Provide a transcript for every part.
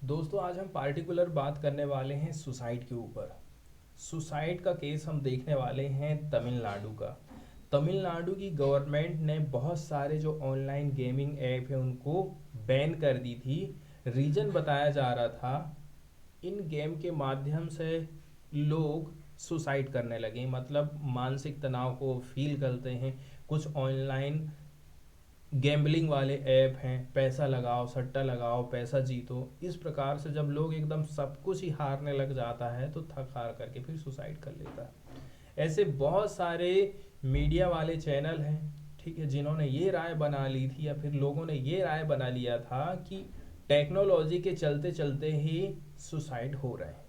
दोस्तों आज हम पार्टिकुलर बात करने वाले हैं सुसाइड के ऊपर। सुसाइड का केस हम देखने वाले हैं तमिलनाडु का। तमिलनाडु की गवर्नमेंट ने बहुत सारे जो ऑनलाइन गेमिंग ऐप है उनको बैन कर दी थी। रीजन बताया जा रहा था इन गेम के माध्यम से लोग सुसाइड करने लगे, मतलब मानसिक तनाव को फील करते हैं। कुछ ऑनलाइन गैम्बलिंग वाले ऐप हैं, पैसा लगाओ सट्टा लगाओ पैसा जीतो, इस प्रकार से जब लोग एकदम सब कुछ ही हारने लग जाता है तो थक हार करके फिर सुसाइड कर लेता है। ऐसे बहुत सारे मीडिया वाले चैनल हैं, ठीक है, जिन्होंने ये राय बना ली थी या फिर लोगों ने ये राय बना लिया था कि टेक्नोलॉजी के चलते चलते ही सुसाइड हो रहे हैं।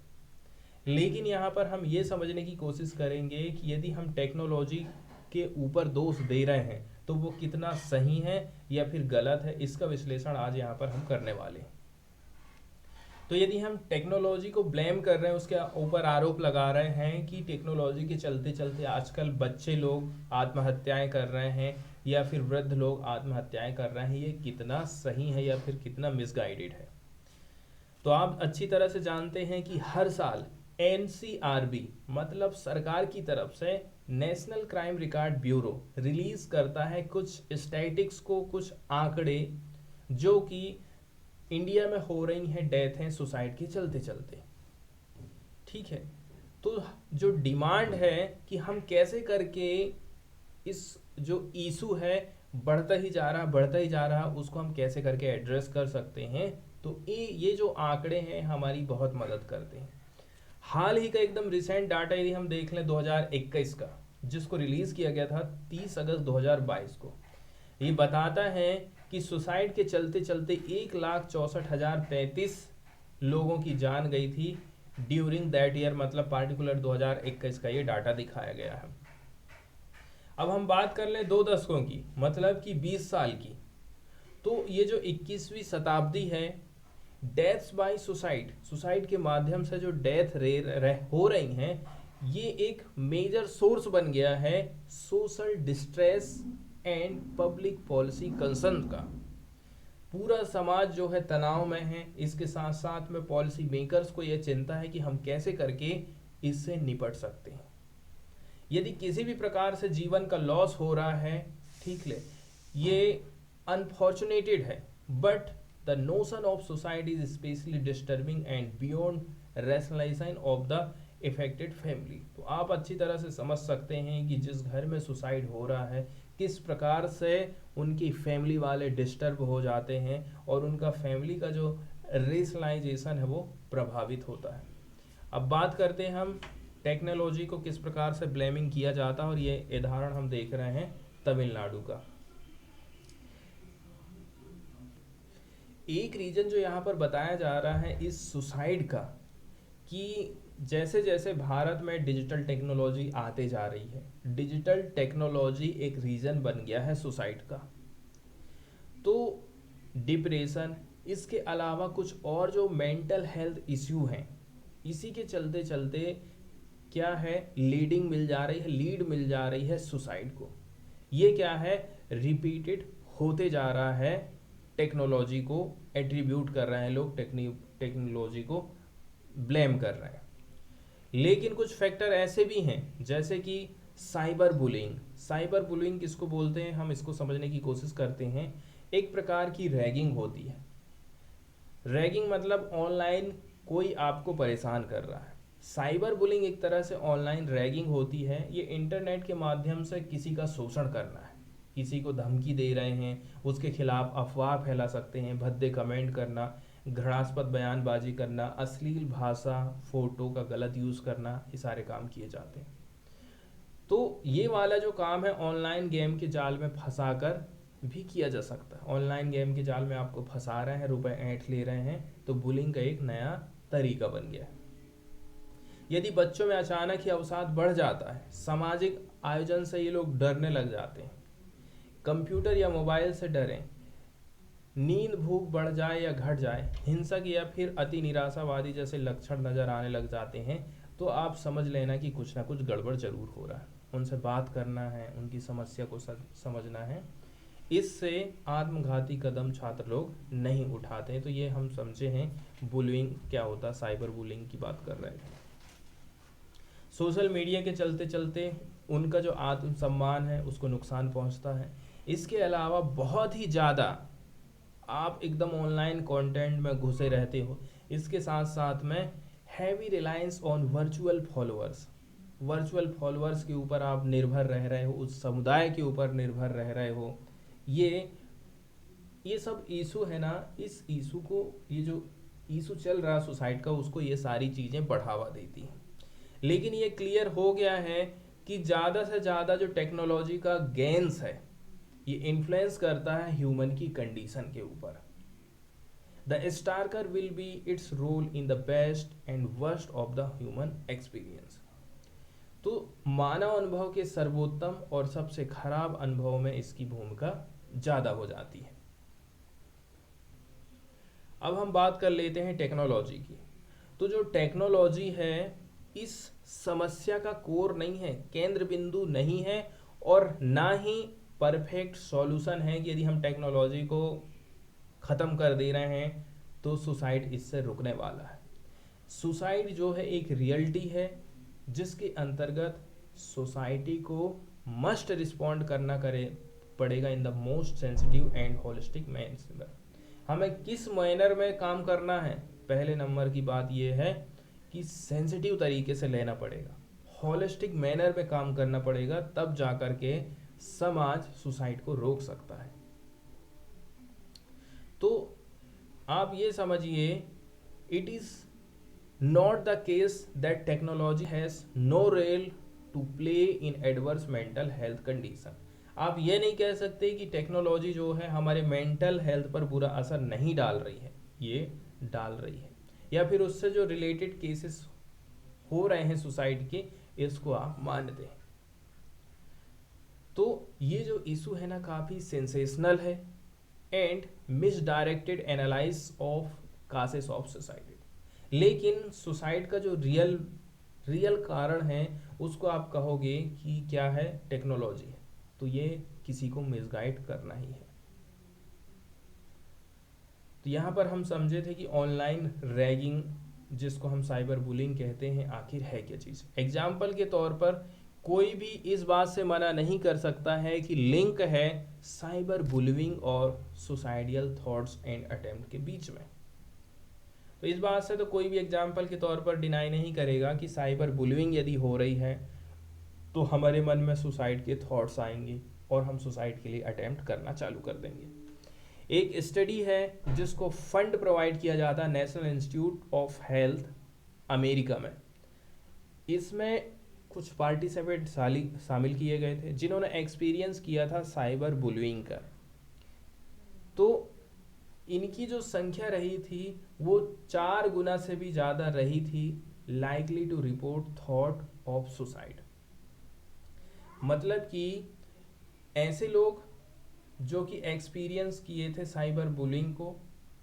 लेकिन यहाँ पर हम ये समझने की कोशिश करेंगे कि यदि हम टेक्नोलॉजी के ऊपर दोष दे रहे हैं तो वो कितना सही है या फिर गलत है, इसका विश्लेषण आज यहाँ पर हम करने वाले हैं। तो यदि हम टेक्नोलॉजी को ब्लेम कर रहे हैं, उसके ऊपर आरोप लगा रहे हैं कि टेक्नोलॉजी के चलते चलते आजकल बच्चे लोग आत्महत्याएं कर रहे हैं या फिर वृद्ध लोग आत्महत्याएं कर रहे हैं, ये कितना सही है या फिर कितना मिसगाइडेड है। तो आप अच्छी तरह से जानते हैं कि हर साल एनसीआरबी मतलब सरकार की तरफ से national crime record bureau release करता है कुछ स्टैटिक्स को, कुछ आंकड़े जो कि इंडिया में हो रही हैं डेथ हैं सुसाइड के चलते चलते। ठीक है, तो जो डिमांड है कि हम कैसे करके इस जो इशू है बढ़ता ही जा रहा उसको हम कैसे करके एड्रेस कर सकते हैं, तो ये जो आंकड़े हैं हमारी बहुत मदद करते हैं। हाल ही का एकदम रिसेंट डाटा यदि हम देख लें 2021 का, जिसको रिलीज किया गया था 30 अगस्त 2022 को, ये बताता है कि सुसाइड के चलते चलते 1,64,035 लोगों की जान गई थी ड्यूरिंग दैट ईयर, मतलब पार्टिकुलर 2021 का ये डाटा दिखाया गया है। अब हम बात कर लें 2 दशकों की, मतलब कि 20 साल की, तो ये जो 21वीं शताब्दी है, डेथ्स बाय सुसाइड के माध्यम से जो डेथ हो रही हैं, ये एक मेजर सोर्स बन गया है social distress and public policy concern का। पूरा समाज जो है तनाव में है, इसके साथ साथ में पॉलिसी मेकर्स को यह चिंता है कि हम कैसे करके इससे निपट सकते हैं। यदि किसी भी प्रकार से जीवन का लॉस हो रहा है, ठीक है, ये अनफॉर्चुनेटेड है, but the notion of suicide is specially disturbing and beyond rationalisation of the affected family. तो आप अच्छी तरह से समझ सकते हैं कि जिस घर में सुसाइड हो रहा है किस प्रकार से उनकी फैमिली वाले डिस्टर्ब हो जाते हैं और उनका फैमिली का जो रेशनलाइजेशन है वो प्रभावित होता है। अब बात करते हैं हम टेक्नोलॉजी को किस प्रकार से ब्लेमिंग किया जाता है, और ये उदाहरण हम देख रहे हैं तमिलनाडु का। एक रीजन जो यहाँ पर बताया जा रहा है इस सुसाइड का, कि जैसे जैसे भारत में डिजिटल टेक्नोलॉजी आते जा रही है, डिजिटल टेक्नोलॉजी एक रीजन बन गया है सुसाइड का। तो डिप्रेशन, इसके अलावा कुछ और जो मेंटल हेल्थ इश्यू हैं, इसी के चलते चलते क्या है, लीड मिल जा रही है सुसाइड को। ये क्या है, रिपीटेड होते जा रहा है, टेक्नोलॉजी को एट्रीब्यूट कर रहे हैं लोग, टेक्नोलॉजी को ब्लेम कर रहे हैं। लेकिन कुछ फैक्टर ऐसे भी हैं जैसे कि साइबर बुलिंग किसको बोलते हैं, हम इसको समझने की कोशिश करते हैं। एक प्रकार की रैगिंग होती है। रैगिंग मतलब ऑनलाइन कोई आपको परेशान कर रहा है। साइबर बुलिंग एक तरह से ऑनलाइन रैगिंग होती है। ये इंटरनेट के माध्यम से किसी का शोषण करना है, किसी को धमकी दे रहे हैं, उसके खिलाफ अफवाह फैला सकते हैं, भद्दे कमेंट करना, घृणास्पद बयानबाजी करना, अश्लील भाषा फोटो का गलत यूज़ करना, ये सारे काम किए जाते हैं। तो ये वाला जो काम है ऑनलाइन गेम के जाल में फंसा कर भी किया जा सकता है। ऑनलाइन गेम के जाल में आपको फंसा रहे हैं, रुपए ऐंठ ले रहे हैं, तो बुलिंग का एक नया तरीका बन गया है। यदि बच्चों में अचानक ही अवसाद बढ़ जाता है, सामाजिक आयोजन से ये लोग डरने लग जाते हैं, कंप्यूटर या मोबाइल से डरें, नींद भूख बढ़ जाए या घट जाए, हिंसक या फिर अति निराशावादी जैसे लक्षण नजर आने लग जाते हैं, तो आप समझ लेना कि कुछ ना कुछ गड़बड़ जरूर हो रहा है। उनसे बात करना है, उनकी समस्या को समझना है। इससे आत्मघाती कदम छात्र लोग नहीं उठाते हैं। तो ये हम समझे हैं बुलिंग क्या होता है, साइबर बुलिंग की बात कर रहे थे। सोशल मीडिया के चलते चलते उनका जो आत्मसम्मान है उसको नुकसान पहुंचता है। इसके अलावा बहुत ही ज़्यादा आप एकदम ऑनलाइन कंटेंट में घुसे रहते हो। इसके साथ साथ में heavy reliance on virtual followers के ऊपर आप निर्भर रह रहे हो, उस समुदाय के ऊपर निर्भर रह रहे हो। ये सब इशू है ना, इस इशू को, ये जो इशू चल रहा है सोसाइटी का, उसको ये सारी चीज़ें बढ़ावा देती हैं। लेकिन ये क्लियर हो गया है कि ज़्यादा से ज़्यादा जो टेक्नोलॉजी का गेन्स है ये इन्फ्लुएंस करता है ह्यूमन की कंडीशन के ऊपर। The starker will be its role in the best and worst of the human experience. तो मानव अनुभव के सर्वोत्तम और सबसे खराब अनुभव में इसकी भूमिका ज़्यादा हो जाती है। अब हम बात कर लेते हैं टेक्नोलॉजी की। तो जो टेक्नोलॉजी है इस समस्या का कोर नहीं है, केंद्र बिंदु नहीं है, और ना ही परफेक्ट सॉल्यूशन है कि यदि हम टेक्नोलॉजी को ख़त्म कर दे रहे हैं तो सुसाइड इससे रुकने वाला है। सुसाइड जो है एक रियलिटी है जिसके अंतर्गत सोसाइटी को मस्ट रिस्पॉन्ड करना पड़ेगा in the most sensitive and holistic manner. हमें किस मैनर में काम करना है, पहले नंबर की बात यह है कि सेंसिटिव तरीके से लेना पड़ेगा, होलिस्टिक मैनर में काम करना पड़ेगा, तब जाकर के समाज सुसाइड को रोक सकता है। तो आप ये समझिए, it is not the case that technology has no role to play in adverse mental health condition. आप ये नहीं कह सकते कि टेक्नोलॉजी जो है हमारे मेंटल हेल्थ पर बुरा असर नहीं डाल रही है, ये डाल रही है, या फिर उससे जो रिलेटेड केसेस हो रहे हैं सुसाइड के, इसको आप मानते हैं। तो ये जो इशू है ना काफ़ी सेंसेशनल है and misdirected analyse of cases of suicide. लेकिन सुसाइड का जो रियल कारण है उसको आप कहोगे कि क्या है, टेक्नोलॉजी है। तो ये किसी को मिसगाइड करना ही है। तो यहाँ पर हम समझे थे कि ऑनलाइन रैगिंग, जिसको हम साइबर बुलिंग कहते हैं, आखिर है क्या चीज़। एग्जाम्पल के तौर पर कोई भी इस बात से मना नहीं कर सकता है कि लिंक है साइबर बुलिंग और सुसाइडियल थॉट्स एंड अटेम्प्ट के बीच में। तो इस बात से तो कोई भी एग्जाम्पल के तौर पर डिनाई नहीं करेगा कि साइबर बुलिंग यदि हो रही है तो हमारे मन में सुसाइड के थॉट्स आएंगे और हम सुसाइड के लिए अटेम्प्ट करना चालू कर देंगे। एक स्टडी है जिसको फंड प्रोवाइड किया जाता है national institute of health America में। इसमें कुछ पार्टिसिपेंट शामिल किए गए थे जिन्होंने एक्सपीरियंस किया था साइबर बुलिंग का। तो इनकी जो संख्या रही थी वो 4 गुना से भी ज़्यादा रही थी likely to report thought of suicide. मतलब कि ऐसे लोग जो कि एक्सपीरियंस किए थे साइबर बुलिंग को,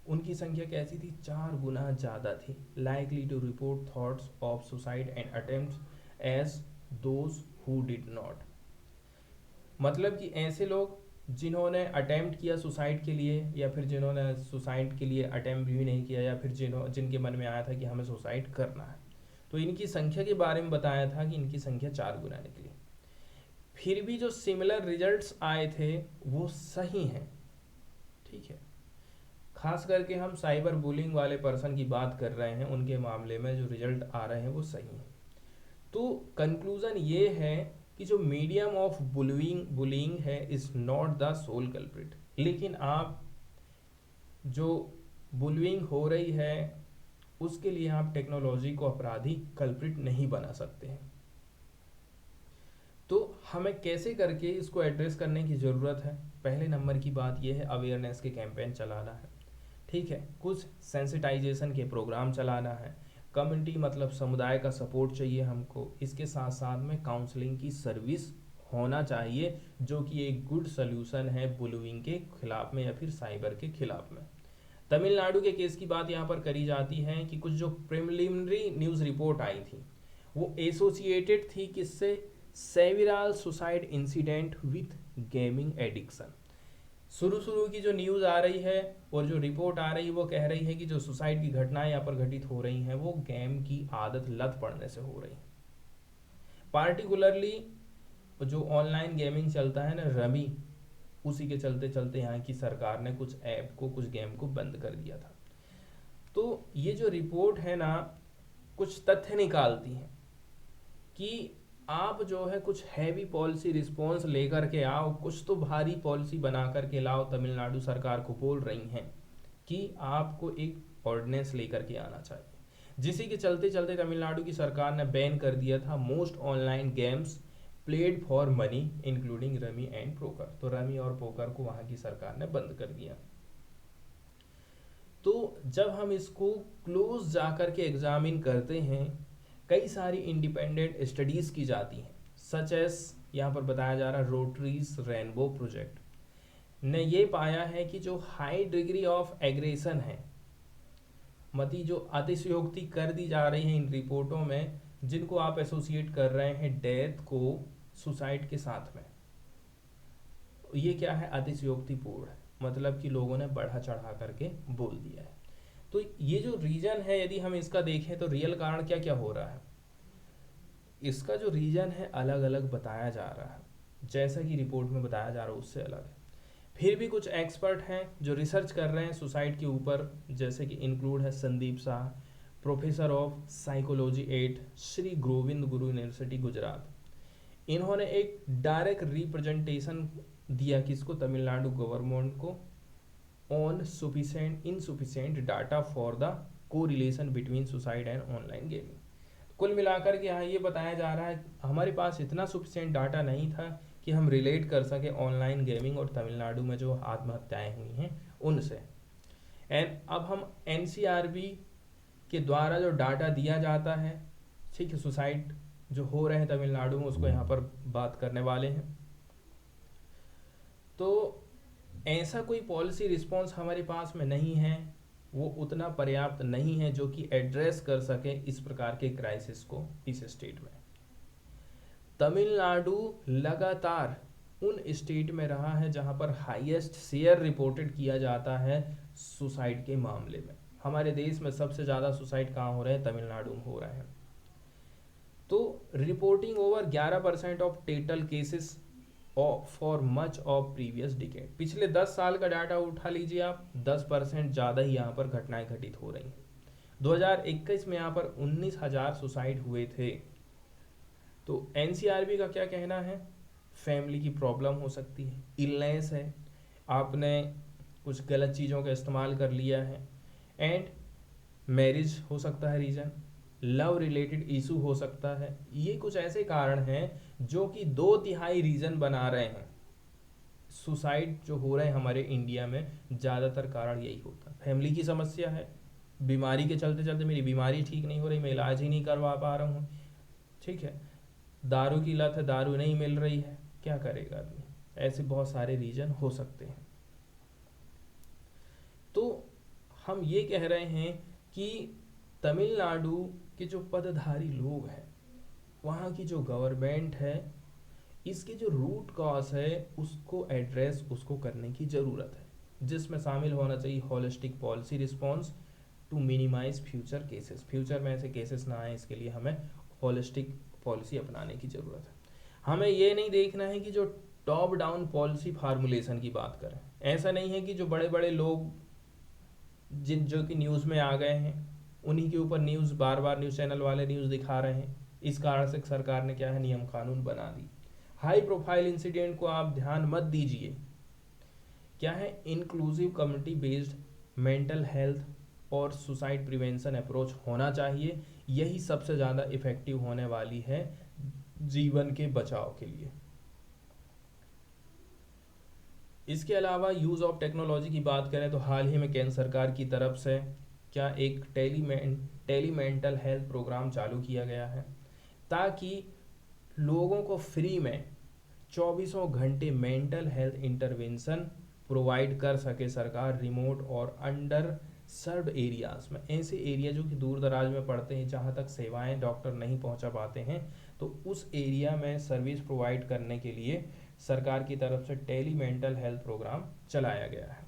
उनकी संख्या कैसी थी, 4 गुना ज़्यादा थी। Likely to report thoughts of suicide and attempts as those who did not. मतलब कि ऐसे लोग जिन्होंने अटेम्प्ट किया सुसाइड के लिए, या फिर जिन्होंने सुसाइड के लिए अटेम्प्ट भी नहीं किया, या फिर जिनके मन में आया था कि हमें सुसाइड करना है, तो इनकी संख्या के बारे में बताया था कि इनकी संख्या 4 गुना निकली। फिर भी जो सिमिलर रिजल्ट्स आए थे वो सही हैं, ठीक है। खास करके हम साइबर बुलिंग वाले पर्सन की बात कर रहे हैं, उनके मामले में जो रिजल्ट आ रहे हैं वो सही हैं। तो कंक्लूजन ये है कि जो मीडियम ऑफ बुलिंग है is not the sole culprit. लेकिन आप जो बुलिंग हो रही है उसके लिए आप टेक्नोलॉजी को अपराधी कल्प्रिट नहीं बना सकते हैं। तो हमें कैसे करके इसको एड्रेस करने की ज़रूरत है, पहले नंबर की बात यह है अवेयरनेस के कैंपेन चलाना है, ठीक है। कुछ सेंसिटाइजेशन के प्रोग्राम चलाना है, कम्युनिटी मतलब समुदाय का सपोर्ट चाहिए हमको। इसके साथ साथ में काउंसलिंग की सर्विस होना चाहिए जो कि एक गुड सल्यूशन है बुलिंग के खिलाफ में या फिर साइबर के खिलाफ में। तमिलनाडु के केस की बात यहाँ पर करी जाती है कि कुछ जो प्रिलिमिनरी न्यूज़ रिपोर्ट आई थी वो एसोसिएटेड थी किससे, several suicide incident with gaming addiction. शुरू शुरू की जो न्यूज़ आ रही है और जो रिपोर्ट आ रही है वो कह रही है कि जो सुसाइड की घटनाएं यहाँ पर घटित हो रही हैं वो गेम की आदत लत पड़ने से हो रही हैं। पार्टिकुलरली जो ऑनलाइन गेमिंग चलता है ना रमी, उसी के चलते चलते यहाँ की सरकार ने कुछ ऐप को कुछ गेम को बंद कर दिया था। तो ये जो रिपोर्ट है ना कुछ तथ्य निकालती है कि आप जो है कुछ हैवी पॉलिसी रिस्पॉन्स लेकर के आओ, कुछ तो भारी पॉलिसी बना करके लाओ। तमिलनाडु सरकार को बोल रही हैं कि आपको एक ऑर्डिनेंस लेकर के आना चाहिए, जिसी के चलते चलते तमिलनाडु की सरकार ने बैन कर दिया था most online games played for money including rummy and poker. तो रमी और पोकर को वहां की सरकार ने बंद कर दिया। तो जब हम इसको क्लोज जाकर के एग्जामिन करते हैं, कई सारी इंडिपेंडेंट स्टडीज की जाती हैं, सच एस यहाँ पर बताया जा रहा है रोटरीज रेनबो प्रोजेक्ट ने ये पाया है कि जो हाई डिग्री ऑफ एग्रेशन है, मतलब जो अतिशयोक्ति कर दी जा रही है इन रिपोर्टों में, जिनको आप एसोसिएट कर रहे हैं डेथ को सुसाइड के साथ में, ये क्या है अतिशयोक्तिपूर्ण है, मतलब कि लोगों ने बढ़ा चढ़ा करके बोल दिया है। तो ये जो रीजन है यदि हम इसका देखें तो रियल कारण क्या क्या हो रहा है, इसका जो रीजन है अलग अलग बताया जा रहा है, जैसा कि रिपोर्ट में बताया जा रहा है उससे अलग है। फिर भी कुछ एक्सपर्ट हैं जो रिसर्च कर रहे हैं सुसाइड के ऊपर, जैसे कि इंक्लूड है Sandeep Shah, professor of psychology at Shri Govind Guru university Gujarat. इन्होंने एक डायरेक्ट रिप्रेजेंटेशन दिया किसको, तमिलनाडु गवर्नमेंट को, on sufficient insufficient data for the correlation between suicide and online gaming. कुल मिलाकर के यहाँ ये बताया जा रहा है हमारे पास इतना सुफिशिएंट डाटा नहीं था कि हम रिलेट कर सके ऑनलाइन गेमिंग और तमिलनाडु में जो आत्महत्याएं हुई हैं उनसे। एंड अब हम एनसीआरबी के द्वारा जो डाटा दिया जाता है, ठीक है, सुसाइड जो हो रहे हैं तमिलनाडु में उसको यहाँ पर बात करने वाले हैं। तो ऐसा कोई पॉलिसी रिस्पॉन्स हमारे पास में नहीं है, वो उतना पर्याप्त नहीं है जो कि एड्रेस कर सके इस प्रकार के क्राइसिस को इस स्टेट में। तमिलनाडु लगातार उन स्टेट में रहा है जहां पर हाईएस्ट शेयर रिपोर्टेड किया जाता है सुसाइड के मामले में। हमारे देश में सबसे ज़्यादा सुसाइड कहाँ हो रहे हैं, तमिलनाडु में हो रहे हैं। तो reporting over 11% of total cases for much of previous decade. पिछले 10 साल का डाटा उठा लीजिए आप, 10% ज़्यादा ही यहाँ पर घटनाएं घटित हो रही हैं। 2021 में यहाँ पर 19,000 सुसाइड हुए थे। तो एनसीआरबी का क्या कहना है, फैमिली की प्रॉब्लम हो सकती है, इलनेस है, आपने कुछ गलत चीज़ों का इस्तेमाल कर लिया है, एंड मैरिज हो सकता है रीज़न, लव रिलेटेड इशू हो सकता है। ये कुछ ऐसे कारण हैं जो कि 2/3 रीज़न बना रहे हैं सुसाइड जो हो रहे हैं हमारे इंडिया में। ज़्यादातर कारण यही होता है, फैमिली की समस्या है, बीमारी के चलते चलते मेरी बीमारी ठीक नहीं हो रही, मैं इलाज ही नहीं करवा पा रहा हूँ, ठीक है, दारू की लत है, दारू नहीं मिल रही है, क्या करेगा आदमी, ऐसे बहुत सारे रीजन हो सकते हैं। तो हम ये कह रहे हैं कि तमिलनाडु के जो पदधारी लोग हैं, वहाँ की जो गवर्नमेंट है, इसके जो रूट कॉज है उसको एड्रेस उसको करने की ज़रूरत है, जिसमें शामिल होना चाहिए holistic policy response to minimise future cases. Future में ऐसे केसेस ना आए, इसके लिए हमें होलिस्टिक पॉलिसी अपनाने की ज़रूरत है। हमें ये नहीं देखना है कि जो टॉप डाउन पॉलिसी फार्मूलेशन की बात करें, ऐसा नहीं है कि जो बड़े बड़े लोग जो कि न्यूज़ में आ गए हैं उन्हीं के ऊपर न्यूज़ बार बार न्यूज़ चैनल वाले न्यूज़ दिखा रहे हैं, इस कारण से सरकार ने क्या है नियम कानून बना दी। हाई प्रोफाइल इंसिडेंट को आप ध्यान मत दीजिए, क्या है inclusive community based mental health और सुसाइड प्रिवेंशन अप्रोच होना चाहिए, यही सबसे ज़्यादा इफेक्टिव होने वाली है जीवन के बचाव के लिए। इसके अलावा यूज़ ऑफ टेक्नोलॉजी की बात करें तो हाल ही में केंद्र सरकार की तरफ से क्या एक टेली मेंटल हेल्थ प्रोग्राम चालू किया गया है, ताकि लोगों को फ्री में 24 घंटे मेंटल हेल्थ इंटरवेंशन प्रोवाइड कर सके सरकार, रिमोट और अंडर सर्व्ड एरियाज़ में। ऐसे एरिया जो कि दूर दराज में पड़ते हैं, जहाँ तक सेवाएं डॉक्टर नहीं पहुँचा पाते हैं, तो उस एरिया में सर्विस प्रोवाइड करने के लिए सरकार की तरफ से टेली मेंटल हेल्थ प्रोग्राम चलाया गया है।